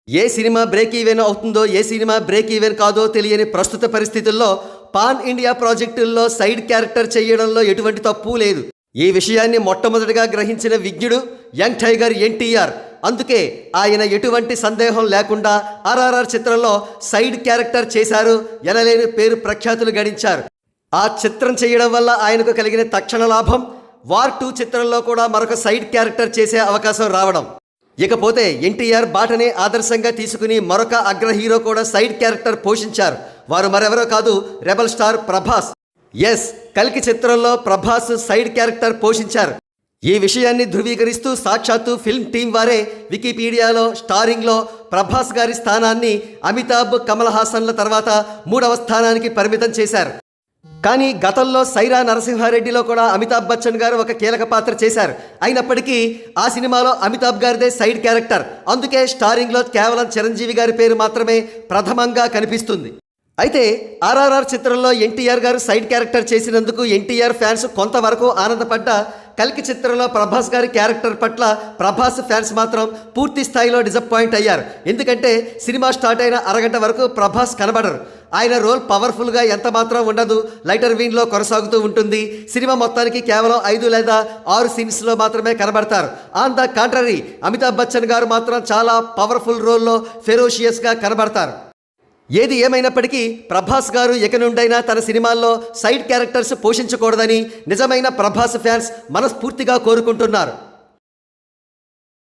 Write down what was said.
ఏ cinema break even అవుతుందో ఏ cinema break even కాదో తెలియని ప్రస్తుత పరిస్థితుల్లో పాన్ ఇండియా ప్రాజెక్టుల్లో సైడ్ క్యారెక్టర్ చేయడంలో ఎటువంటి తప్పు లేదు. ఈ విషయాన్ని మొట్టమొదటిగా గ్రహించిన విజ్ఞుడు యంగ్ టైగర్ ఎన్టీఆర్. అందుకే ఆయన ఎటువంటి సందేహం లేకుండా ఆర్ఆర్ఆర్ చిత్రంలో సైడ్ క్యారెక్టర్ చేశారు, ఎనలేని పేరు ప్రఖ్యాతులు గడించారు. ఆ చిత్రం చేయడం వల్ల ఆయనకు కలిగిన తక్షణ లాభం వార్ 2 చిత్రంలో కూడా మరొక సైడ్ క్యారెక్టర్ చేసే అవకాశం రావడం. ఇకపోతే ఎన్టీఆర్ బాటనే ఆదర్శంగా తీసుకుని మరొక అగ్ర హీరో కూడా సైడ్ క్యారెక్టర్ పోషించారు. వారు మరెవరో కాదు, రెబల్ స్టార్ ప్రభాస్. ఎస్, కల్కి చిత్రంలో ప్రభాస్ సైడ్ క్యారెక్టర్ పోషించారు. ఈ విషయాన్ని ధృవీకరిస్తూ సాక్షాత్తు ఫిల్మ్ టీం వారే వికీపీడియాలో స్టారింగ్లో ప్రభాస్ గారి స్థానాన్ని అమితాబ్, కమల్ హాసన్ల తర్వాత 3వ స్థానానికి పరిమితం చేశారు. కానీ గతంలో సైరా నరసింహారెడ్డిలో కూడా అమితాబ్ బచ్చన్ గారు ఒక కీలక పాత్ర చేశారు. అయినప్పటికీ ఆ సినిమాలో అమితాబ్ గారిదే సైడ్ క్యారెక్టర్. అందుకే స్టారింగ్లో కేవలం చిరంజీవి గారి పేరు మాత్రమే ప్రథమంగా కనిపిస్తుంది. అయితే ఆర్ఆర్ఆర్ చిత్రంలో ఎన్టీఆర్ గారు సైడ్ క్యారెక్టర్ చేసినందుకు ఎన్టీఆర్ ఫ్యాన్స్ కొంతవరకు ఆనందపడ్డా కల్కి చిత్రంలో ప్రభాస్ గారి క్యారెక్టర్ పట్ల ప్రభాస్ ఫ్యాన్స్ మాత్రం పూర్తి స్థాయిలో డిసప్పాయింట్ అయ్యారు. ఎందుకంటే సినిమా స్టార్ట్ అయిన అరగంట వరకు ప్రభాస్ కనబడరు. ఆయన రోల్ పవర్ఫుల్గా ఎంత మాత్రం ఉండదు, లైటర్ వీన్లో కొనసాగుతూ ఉంటుంది. సినిమా మొత్తానికి కేవలం 5 లేదా 6 సీన్స్లో మాత్రమే కనబడతారు. On the contrary Amitabh Bachchan గారు మాత్రం చాలా పవర్ఫుల్ రోల్లో ఫెరోషియస్గా కనబడతారు. ఏది ఏమైనప్పటికీ ప్రభాస్ గారు ఇక నుండైనా తన సినిమాల్లో సైడ్ క్యారెక్టర్స్ పోషించకూడదని నిజమైన ప్రభాస్ ఫ్యాన్స్ మనస్ఫూర్తిగా కోరుకుంటున్నారు.